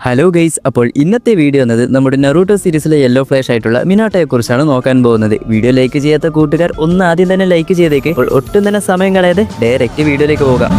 Hello guys, അപ്പോൾ ഇന്നത്തെ video എന്നത് നമ്മുടെ നറൂട്ടോ സീരീസിലെ യെല്ലോ ഫ്ലാഷ് ആയിട്ടുള്ള മിനാട്ടോയെ കുറിച്ചാണ് നോക്കാൻ പോകുന്നത്. വീഡിയോ ലൈക്ക് ചെയ്യാത്ത കൂട്ടുകാർ ഒന്ന് ആദ്യം തന്നെ ലൈക്ക് ചെയ്തേക്ക്. അപ്പോൾ ഒട്ടും തന്നെ സമയം കളയാതെ ഡയറക്റ്റ് വീഡിയോയിലേക്ക് പോകാം.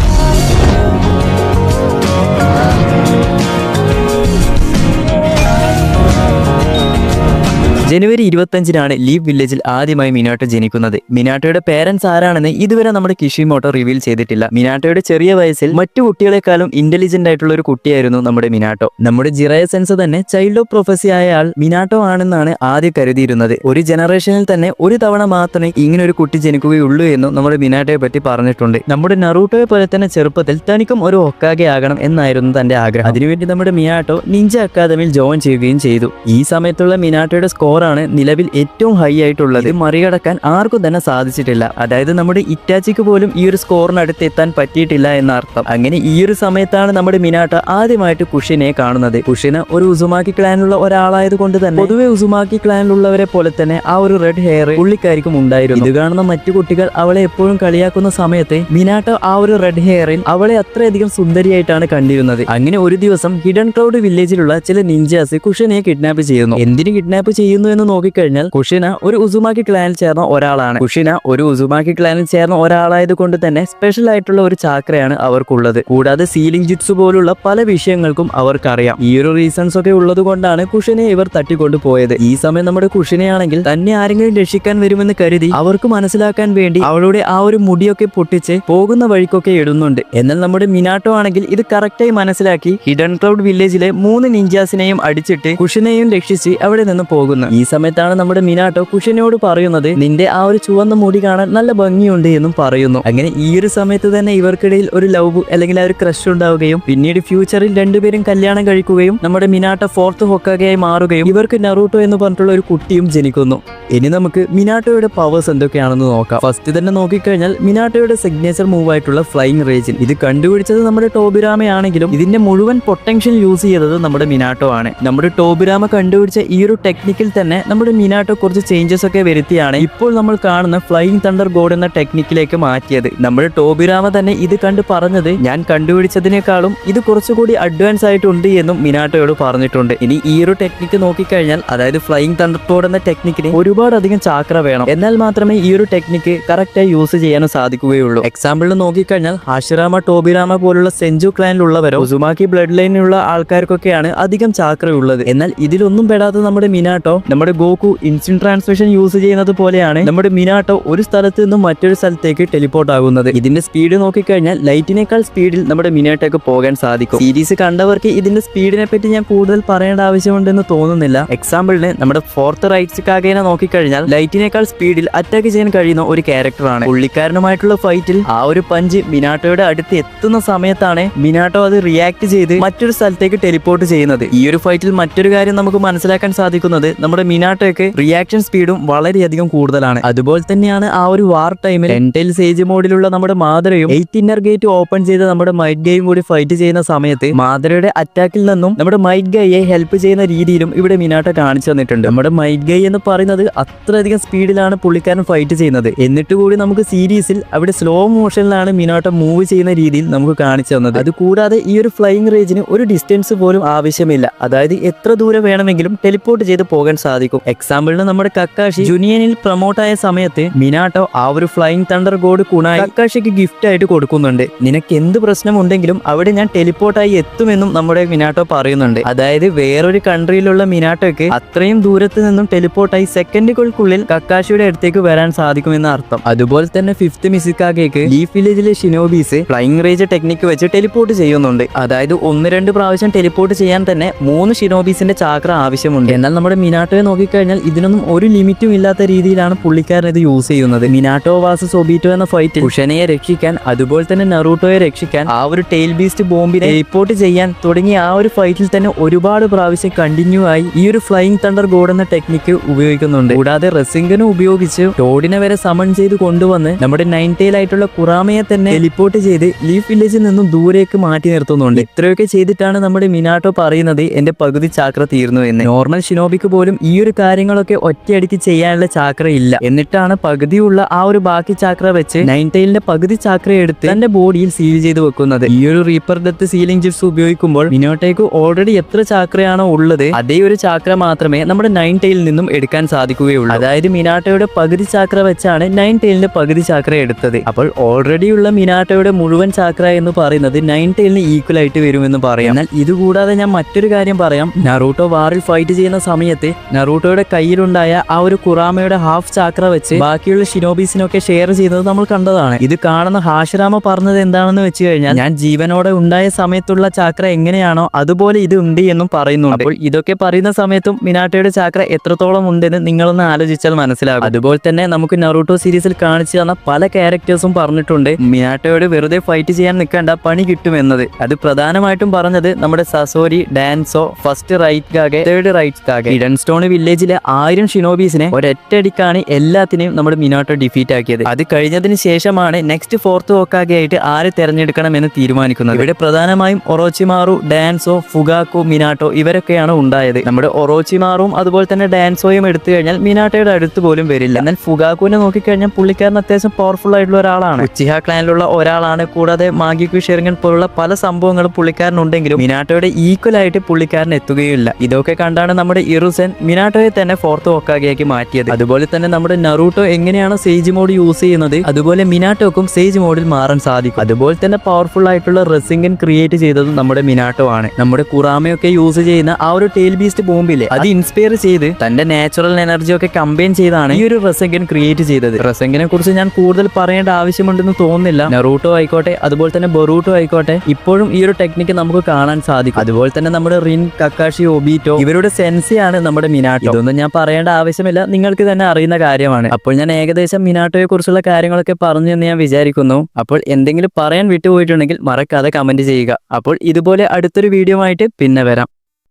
ജനുവരി 25-നാണ് ലീഫ് വില്ലേജിൽ ആദ്യമായി മിനാട്ടോ ജനിക്കുന്നത്. മിനാട്ടോയുടെ പേരൻസ് ആരാണെന്ന് ഇതുവരെ നമ്മുടെ കിഷിമോട്ടോ റിവീൽ ചെയ്തിട്ടില്ല. മിനാട്ടോയുടെ ചെറിയ വയസ്സിൽ മറ്റു കുട്ടികളെക്കാളും ഇന്റലിജന്റ് ആയിട്ടുള്ള ഒരു കുട്ടിയായിരുന്നു നമ്മുടെ മിനാട്ടോ. നമ്മുടെ ജിറയ സെൻസ് തന്നെ ചൈൽഡ് ഓഫ് പ്രൊഫസി ആയ ആൾ മിനാട്ടോ ആണെന്നാണ് ആദ്യം കരുതിയിരുന്നത്. ഒരു ജനറേഷനിൽ തന്നെ ഒരു തവണ മാത്രമേ ഇങ്ങനെ ഒരു കുട്ടി ജനിക്കുകയുള്ളൂ എന്നും നമ്മുടെ മിനാട്ടോയെ പറ്റി പറഞ്ഞിട്ടുണ്ട്. നമ്മുടെ നറൂട്ടോയെ പോലെ തന്നെ ചെറുപ്പത്തിൽ തനിക്കും ഒരു ഹൊക്കാഗെ ആകണം എന്നായിരുന്നു തന്റെ ആഗ്രഹം. അതിനുവേണ്ടി നമ്മുടെ മിനാട്ടോ നിഞ്ച അക്കാദമിയിൽ ജോയിൻ ചെയ്യുകയും ചെയ്തു. ഈ സമയത്തുള്ള മിനാട്ടോയുടെ സ്കോർ ആണ് നിലവിൽ ഏറ്റവും ഹൈ ആയിട്ടുള്ളത്. മറികടക്കാൻ ആർക്കും തന്നെ സാധിച്ചിട്ടില്ല. അതായത് നമ്മുടെ ഇറ്റാച്ചിക്ക് പോലും ഈ ഒരു സ്കോറിനടുത്ത് എത്താൻ പറ്റിയിട്ടില്ല എന്നർത്ഥം. അങ്ങനെ ഈ ഒരു സമയത്താണ് നമ്മുടെ മിനാട്ടോ ആദ്യമായിട്ട് കുഷിനയെ കാണുന്നത്. കുഷിന ഒരു ഉസുമാക്കി ക്ലാനിലുള്ള ഒരാളായത് കൊണ്ട് തന്നെ പൊതുവെ ഉസുമാക്കി ക്ലാനിലുള്ളവരെ പോലെ തന്നെ ആ ഒരു റെഡ് ഹെയർ പുള്ളിക്കാരിക്കും ഉണ്ടായിരുന്നു. ഇത് കാണുന്ന മറ്റു കുട്ടികൾ അവളെ എപ്പോഴും കളിയാക്കുന്ന സമയത്ത് മിനാട്ടോ ആ ഒരു റെഡ് ഹെയറിൽ അവളെ അത്രയധികം സുന്ദരിയായിട്ടാണ് കണ്ടിരുന്നത്. അങ്ങനെ ഒരു ദിവസം ഹിഡൻ ക്ലൗഡ് വില്ലേജിലുള്ള ചില നിഞ്ചാസ് കുഷിനയെ കിഡ്നാപ്പ് ചെയ്യുന്നു. എന്തിനു കിഡ്നാപ്പ് ചെയ്യുന്നു എന്ന് നോക്കിക്കഴിഞ്ഞാൽ കുഷിന ഒരു ഉസുമാക്കി ക്ലാനിൽ ചേർന്ന ഒരാളാണ്. കുഷിന ഒരു ഉസുമാക്കി ക്ലാനിൽ ചേർന്ന ഒരാളായത് കൊണ്ട് തന്നെ സ്പെഷ്യൽ ആയിട്ടുള്ള ഒരു ചാക്രയാണ് അവർക്കുള്ളത്. കൂടാതെ സീലിംഗ് ജിറ്റ്സു പോലുള്ള പല വിഷയങ്ങൾക്കും അവർക്കറിയാം. ഈ ഒരു റീസൺസ് ഒക്കെ ഉള്ളത് കൊണ്ടാണ് കുഷിനെ ഇവർ തട്ടിക്കൊണ്ടു പോയത്. ഈ സമയം നമ്മുടെ കുഷിനയാണെങ്കിൽ തന്നെ ആരെങ്കിലും രക്ഷിക്കാൻ വരുമെന്ന് കരുതി അവർക്ക് മനസ്സിലാക്കാൻ വേണ്ടി അവളുടെ ആ ഒരു മുടിയൊക്കെ പൊട്ടിച്ച് പോകുന്ന വഴിക്കൊക്കെ ഇടുന്നുണ്ട്. എന്നാൽ നമ്മുടെ മിനാട്ടോ ആണെങ്കിൽ ഇത് കറക്റ്റായി മനസ്സിലാക്കി ഹിഡൻ ക്ലൗഡ് വില്ലേജിലെ 3 നിഞ്ചാസിനെയും അടിച്ചിട്ട് കുഷിനെയും രക്ഷിച്ച് അവിടെ നിന്ന് പോകുന്നു. ഈ സമയത്താണ് നമ്മുടെ മിനാട്ടോ കുഷിനയോട് പറയുന്നത്, നിന്റെ ആ ഒരു ചുവന്ന മുടി കാണാൻ നല്ല ഭംഗിയുണ്ട് എന്നും പറയുന്നു. അങ്ങനെ ഈ ഒരു സമയത്ത് തന്നെ ഇവർക്കിടയിൽ ഒരു ലവ് അല്ലെങ്കിൽ ആ ഒരു ക്രഷ് ഉണ്ടാവുകയും പിന്നീട് ഫ്യൂച്ചറിൽ രണ്ടുപേരും കല്യാണം കഴിക്കുകയും നമ്മുടെ മിനാട്ടോ 4th ഹൊക്കാഗെയായി മാറുകയും ഇവർക്ക് നറൂട്ടോ എന്ന് പറഞ്ഞിട്ടുള്ള ഒരു കുട്ടിയും ജനിക്കുന്നു. ഇനി നമുക്ക് മിനാട്ടോയുടെ പവേഴ്സ് എന്തൊക്കെയാണെന്ന് നോക്കാം. ഫസ്റ്റ് തന്നെ നോക്കിക്കഴിഞ്ഞാൽ മിനാട്ടോയുടെ സിഗ്നേച്ചർ മൂവ് ആയിട്ടുള്ള ഫ്ലൈയിങ് റേജിൻ ഇത് കണ്ടുപിടിച്ചത് നമ്മുടെ ടോബിരാമയാണെങ്കിലും ഇതിന്റെ മുഴുവൻ പൊട്ടൻഷ്യൽ യൂസ് ചെയ്തത് നമ്മുടെ മിനാട്ടോ ആണ്. നമ്മുടെ ടോബിരാമ കണ്ടുപിടിച്ച ഈ ഒരു ടെക്നിക്കിൽ തന്നെ നമ്മുടെ മിനാട്ടോ കുറച്ച് ചേഞ്ചസ് ഒക്കെ വരുത്തിയാണ് ഇപ്പോൾ നമ്മൾ കാണുന്ന ഫ്ലൈയിങ് തണ്ടർ ഗോഡ് എന്ന ടെക്നിക്കിലേക്ക് മാറ്റിയത്. നമ്മുടെ ടോബിരാമ തന്നെ ഇത് കണ്ട് പറഞ്ഞത്, ഞാൻ കണ്ടുപിടിച്ചതിനേക്കാളും ഇത് കുറച്ചുകൂടി അഡ്വാൻസ് ആയിട്ടുണ്ട് എന്നും മിനാട്ടോയോട് പറഞ്ഞിട്ടുണ്ട്. ഇനി ഈ ഒരു ടെക്നിക്ക് നോക്കിക്കഴിഞ്ഞാൽ അതായത് ഫ്ലൈയിങ് തണ്ടർ ഗോഡ് എന്ന ടെക്നിക്കിന് ഒരുപാടധികം ചാക്ര വേണം. എന്നാൽ മാത്രമേ ഈ ഒരു ടെക്നിക്ക് കറക്റ്റായി യൂസ് ചെയ്യാനും സാധിക്കുകയുള്ളൂ. എക്സാമ്പിളിൽ നോക്കിക്കഴിഞ്ഞാൽ ഹാഷിറാമ ടോബിരാമ പോലുള്ള സെഞ്ചു ക്ലാനിലുള്ളവരോ ഉസുമാക്കി ബ്ലഡ് ലൈനിലുള്ള ആൾക്കാർക്കൊക്കെയാണ് അധികം ചാക്ര ഉള്ളത്. എന്നാൽ ഇതിലൊന്നും പെടാത്ത നമ്മുടെ മിനാട്ടോ നമ്മുടെ ഗോക്കു ഇൻസ്റ്റന്റ് ട്രാൻസ്മിഷൻ യൂസ് ചെയ്യുന്നത് പോലെയാണ് നമ്മുടെ മിനാട്ടോ ഒരു സ്ഥലത്ത് നിന്നും മറ്റൊരു സ്ഥലത്തേക്ക് ടെലിപ്പോർട്ട് ആകുന്നത്. ഇതിന്റെ സ്പീഡ് നോക്കിക്കഴിഞ്ഞാൽ ലൈറ്റിനേക്കാൾ സ്പീഡിൽ നമ്മുടെ മിനാട്ടോക്ക് പോകാൻ സാധിക്കും. സീരീസ് കണ്ടവർക്ക് ഇതിന്റെ സ്പീഡിനെ പറ്റി ഞാൻ കൂടുതൽ പറയേണ്ട ആവശ്യമുണ്ടെന്ന് തോന്നുന്നില്ല. എക്സാമ്പിളിന് നമ്മുടെ 4th റൈറ്റ്സ് കാഗേനെ നോക്കിക്കഴിഞ്ഞാൽ ലൈറ്റിനേക്കാൾ സ്പീഡിൽ അറ്റാക്ക് ചെയ്യാൻ കഴിയുന്ന ഒരു ക്യാരക്ടറാണ്. പുള്ളിക്കാരനുമായിട്ടുള്ള ഫൈറ്റിൽ ആ ഒരു പഞ്ച് മിനാട്ടോയുടെ അടുത്ത് എത്തുന്ന സമയത്താണ് മിനാട്ടോ അത് റിയാക്ട് ചെയ്ത് മറ്റൊരു സ്ഥലത്തേക്ക് ടെലിപ്പോർട്ട് ചെയ്യുന്നത്. ഈ ഒരു ഫൈറ്റിൽ മറ്റൊരു കാര്യം നമുക്ക് മനസ്സിലാക്കാൻ സാധിക്കുന്നത് നമ്മുടെ മിനാട്ടോയ്ക്ക് റിയാക്ഷൻ സ്പീഡും വളരെയധികം കൂടുതലാണ്. അതുപോലെ തന്നെയാണ് ആ ഒരു വാർ ടൈമിൽ ടെൻറ്റൈൽ സേജ് മോഡിലുള്ള നമ്മുടെ മാതരയും 8 ഇന്നർ ഗേറ്റ് ഓപ്പൺ ചെയ്ത് നമ്മുടെ മൈറ്റ് ഗൈയും കൂടി ഫൈറ്റ് ചെയ്യുന്ന സമയത്ത് മാതരയുടെ അറ്റാക്കിൽ നിന്നും നമ്മുടെ മൈറ്റ് ഗൈയെ ഹെൽപ്പ് ചെയ്യുന്ന രീതിയിലും ഇവിടെ മിനാട്ടോ കാണിച്ചു തന്നിട്ടുണ്ട്. നമ്മുടെ മൈറ്റ് ഗൈ എന്ന് പറയുന്നത് അത്രയധികം സ്പീഡിലാണ് പുള്ളിക്കാരൻ ഫൈറ്റ് ചെയ്യുന്നത്. എന്നിട്ട് കൂടി നമുക്ക് സീരീസിൽ അവിടെ സ്ലോ മോഷനിലാണ് മിനാട്ടോ മൂവ് ചെയ്യുന്ന രീതിയിൽ നമുക്ക് കാണിച്ചു തന്നത്. അതുകൂടാതെ ഈ ഒരു ഫ്ലൈയിങ് റേഞ്ചിന് ഒരു ഡിസ്റ്റൻസ് പോലും ആവശ്യമില്ല. അതായത് എത്ര ദൂരം വേണമെങ്കിലും ടെലിപ്പോർട്ട് ചെയ്ത് പോകാൻ സാധിക്കും. എക്സാമ്പിളിന് നമ്മുടെ കക്കാഷി ജുനിയനിൽ പ്രൊമോട്ടായ സമയത്ത് മിനാട്ടോ ആ ഒരു ഫ്ലൈയിങ് തണ്ടർ ഗോഡ് കുണായി കക്കാഷിക്ക് ഗിഫ്റ്റ് ആയിട്ട് കൊടുക്കുന്നുണ്ട്. നിനക്ക് എന്ത് പ്രശ്നം ഉണ്ടെങ്കിലും അവിടെ ഞാൻ ടെലിപ്പോർട്ടായി എത്തുമെന്നും നമ്മുടെ മിനാട്ടോ പറയുന്നുണ്ട്. അതായത് വേറൊരു കൺട്രിയിലുള്ള മിനാട്ടോയ്ക്ക് അത്രയും ദൂരത്ത് നിന്നും ടെലിപ്പോർട്ടായി സെക്കൻഡുകൾക്കുള്ളിൽ കക്കാഷിയുടെ അടുത്തേക്ക് വരാൻ സാധിക്കുമെന്ന് അർത്ഥം. അതുപോലെ തന്നെ 5th മിസിക്കാഗേക്ക് ലീഫ് വില്ലേജിലെ ഷിനോബീസ് ഫ്ലൈയിങ് റേഞ്ച് ടെക്നിക്ക് വെച്ച് ടെലിപ്പോർട്ട് ചെയ്യുന്നുണ്ട്. അതായത് 1-2 പ്രാവശ്യം ടെലിപ്പോർട്ട് ചെയ്യാൻ തന്നെ 3 ഷിനോബീസിന്റെ ചാക്ര ആവശ്യമുണ്ട്. എന്നാൽ നമ്മുടെ മിനാട്ടോയെ നോക്കിക്കഴിഞ്ഞാൽ ഇതിനൊന്നും ഒരു ലിമിറ്റും ഇല്ലാത്ത രീതിയിലാണ് പുള്ളിക്കാരൻ ഇത് യൂസ് ചെയ്യുന്നത്. മിനാട്ടോ വാസസ് ഒബീറ്റോ എന്ന ഫൈറ്റിൽ കുഷനയെ രക്ഷിക്കാൻ അതുപോലെ തന്നെ നറൂട്ടോയെ രക്ഷിക്കാൻ ആ ഒരു ടെയിൽ ബീസ്റ്റ് ബോംബിനെ റിപ്പോർട്ട് ചെയ്യാൻ തുടങ്ങിയ ആ ഒരു ഫൈറ്റിൽ തന്നെ ഒരുപാട് പ്രാവശ്യം കണ്ടിന്യൂ ആയി ഈ ഒരു ഫ്ലൈയിങ് തണ്ടർ ഗോഡ് എന്ന ടെക്നിക്ക് ഉപയോഗിക്കുന്നുണ്ട്. കൂടാതെ റെസിംഗനും ഉപയോഗിച്ച് ടോഡിനെ വരെ സമൺ ചെയ്ത് കൊണ്ടുവന്ന് നമ്മുടെ 9 ടൈൽ ആയിട്ടുള്ള കുറാമയെ തന്നെ ടെലിപ്പോർട്ട് ചെയ്ത് ലീഫ് വില്ലേജിൽ നിന്നും ദൂരേക്ക് മാറ്റി നിർത്തുന്നുണ്ട്. ഇത്രയൊക്കെ ചെയ്തിട്ടാണ് നമ്മുടെ മിനാട്ടോ പറയുന്നത് എന്റെ പകുതി ചാക്ര തീർന്നു എന്ന്. നോർമൽ ഷിനോബിക്ക് പോലും ഈ ഈ ഒരു കാര്യങ്ങളൊക്കെ ഒറ്റയടിക്ക് ചെയ്യാനുള്ള ചാക്ര ഇല്ല. എന്നിട്ടാണ് പകുതിയുള്ള ആ ഒരു ബാക്കി ചാക്ര വെച്ച് നൈൻ ടൈലിന്റെ പകുതി ചാക്ര എടുത്ത് തന്റെ ബോഡിയിൽ സീൽ ചെയ്ത് വെക്കുന്നത്. ഈ ഒരു റീപ്പർ ഡെത്ത് സീലിംഗ് ചിപ്സ് ഉപയോഗിക്കുമ്പോൾ മിനോട്ടയ്ക്ക് ഓൾറെഡി എത്ര ചാക്രയാണോ ഉള്ളത് അതേ ഒരു ചാക്ര മാത്രമേ നമ്മുടെ നൈൻ ടൈലിൽ നിന്നും എടുക്കാൻ സാധിക്കുകയുള്ളൂ. അതായത് മിനാട്ടോയുടെ പകുതി ചാക്ര വെച്ചാണ് നൈൻ ടൈലിന്റെ പകുതി ചാക്ര എടുത്തത്. അപ്പോൾ ഓൾറെഡി ഉള്ള മിനാട്ടോയുടെ മുഴുവൻ ചാക്ര എന്ന് പറയുന്നത് നൈൻ ടൈലിന് ഈക്വൽ ആയിട്ട് വരുമെന്ന് പറയാം. എന്നാൽ ഇതുകൂടാതെ ഞാൻ മറ്റൊരു കാര്യം പറയാം. നറൂട്ടോ വാറിൽ ഫൈറ്റ് ചെയ്യുന്ന സമയത്ത് നറൂട്ടോയുടെ കയ്യിലുണ്ടായ ആ ഒരു കുറാമയുടെ ഹാഫ് ചാക്ര വെച്ച് ബാക്കിയുള്ള ഷിനോബീസിനൊക്കെ ഷെയർ ചെയ്യുന്നത് നമ്മൾ കണ്ടതാണ്. ഇത് കാണുന്ന ഹാഷിറാമ പറഞ്ഞത് എന്താണെന്ന് വെച്ച് കഴിഞ്ഞാൽ, ഞാൻ ജീവനോടെ ഉണ്ടായ സമയത്തുള്ള ചാക്ര എങ്ങനെയാണോ അതുപോലെ ഇത് ഉണ്ട് എന്നും പറയുന്നുണ്ട്. അപ്പോൾ ഇതൊക്കെ പറയുന്ന സമയത്തും മിനാട്ടോയുടെ ചാക്ര എത്രത്തോളം ഉണ്ടെന്ന് നിങ്ങളൊന്ന് ആലോചിച്ചാൽ മനസ്സിലാകും. അതുപോലെ തന്നെ നമുക്ക് നറൂട്ടോ സീരീസിൽ കാണിച്ചു തന്ന പല ക്യാരക്ടേഴ്സും പറഞ്ഞിട്ടുണ്ട് മിനാട്ടോയോട് വെറുതെ ഫൈറ്റ് ചെയ്യാൻ നിൽക്കേണ്ട, പണി കിട്ടുമെന്നത്. അത് പ്രധാനമായിട്ടും പറഞ്ഞത് നമ്മുടെ സസോരി, ഡാൻസോ, ഫസ്റ്റ് റൈറ്റ് കാഗെ, തേർഡ് റൈറ്റ് കാഗെ, ഹിഡൻ സ്റ്റോൺ വില്ലേജിലെ 1000 ഷിനോബീസിനെ ഒരൊറ്റയടിക്കാണ് എല്ലാത്തിനെയും നമ്മുടെ മിനാട്ടോ ഡിഫീറ്റ് ആക്കിയത്. അത് കഴിഞ്ഞതിന് ശേഷമാണ് നെക്സ്റ്റ് ഫോർത്ത് ഹോക്കാഗെ ആയിട്ട് ആരെ തെരഞ്ഞെടുക്കണമെന്ന് തീരുമാനിക്കുന്നത്. ഇവിടെ പ്രധാനമായും ഒറോച്ചിമാറു, ഡാൻസോ, ഫുഗാക്കു, മിനാട്ടോ ഇവരൊക്കെയാണ് ഉണ്ടായത്. നമ്മുടെ ഒറോച്ചിമാറും അതുപോലെ തന്നെ ഡാൻസോയും എടുത്തു കഴിഞ്ഞാൽ മിനാട്ടോയുടെ അടുത്ത് പോലും വരില്ല. എന്നാൽ ഫുഗാക്കുവിനെ നോക്കിക്കഴിഞ്ഞാൽ പുള്ളിക്കാരൻ അത്യാവശ്യം പവർഫുൾ ആയിട്ടുള്ള ഒരാളാണ്. ഉച്ചിഹ ക്ലാനിലുള്ള ഒരാളാണ്. കൂടാതെ മാഗിക്കു ഷെറിങ്ങൻ പോലുള്ള പല സംഭവങ്ങളും പുള്ളിക്കാരനുണ്ടെങ്കിലും മിനാട്ടോയുടെ ഈക്വൽ ആയിട്ട് പുള്ളിക്കാരൻ എത്തുകയില്ല. ഇതൊക്കെ കണ്ടാണ് നമ്മുടെ ഇറുസെൻ മിനാട്ടോയെ തന്നെ ഫോർത്ത് ഹോക്കാഗെയാക്കി മാറ്റിയത്. അതുപോലെ തന്നെ നമ്മുടെ നറൂട്ടോ എങ്ങനെയാണ് സേജ് മോഡ് യൂസ് ചെയ്യുന്നത് അതുപോലെ മിനാട്ടോക്കും സേജ് മോഡിൽ മാറാൻ സാധിക്കും. അതുപോലെ തന്നെ പവർഫുൾ ആയിട്ടുള്ള റെസിംഗൻ ക്രിയേറ്റ് ചെയ്തതും നമ്മുടെ മിനാട്ടോ ആണ്. നമ്മുടെ കുറാമയൊക്കെ യൂസ് ചെയ്യുന്ന ആ ഒരു ടെയിൽ ബീസ്റ്റ് ബോംബിലെ അത് ഇൻസ്പയർ ചെയ്ത് തന്റെ നാച്ചുറൽ എനർജി ഒക്കെ കമ്പൈൻ ചെയ്താണ് ഈ ഒരു റെസിംഗൻ ക്രിയേറ്റ് ചെയ്തത്. റെസിംഗനെ കുറിച്ച് ഞാൻ കൂടുതൽ പറയേണ്ട ആവശ്യമുണ്ടെന്ന് തോന്നുന്നില്ല. നറൂട്ടോ ആയിക്കോട്ടെ അതുപോലെ തന്നെ ബൊറൂട്ടോ ആയിക്കോട്ടെ ഇപ്പോഴും ഈ ഒരു ടെക്നിക്ക് നമുക്ക് കാണാൻ സാധിക്കും. അതുപോലെ തന്നെ നമ്മുടെ റിൻ, കക്കാഷി, ഒബീറ്റോ ഇവരുടെ സെൻസിയാണ് നമ്മുടെ മിനാട്ടോ. ഇതൊന്നും ഞാൻ പറയേണ്ട ആവശ്യമില്ല, നിങ്ങൾക്ക് തന്നെ അറിയുന്ന കാര്യമാണ്. അപ്പോൾ ഞാൻ ഏകദേശം മിനാട്ടോയെ കുറിച്ചുള്ള കാര്യങ്ങളൊക്കെ പറഞ്ഞു എന്ന് ഞാൻ വിചാരിക്കുന്നു. അപ്പോൾ എന്തെങ്കിലും പറയാൻ വിട്ടുപോയിട്ടുണ്ടെങ്കിൽ മറക്കാതെ കമന്റ് ചെയ്യുക. അപ്പോൾ ഇതുപോലെ അടുത്തൊരു വീഡിയോ ആയിട്ട് പിന്നെ വരാം.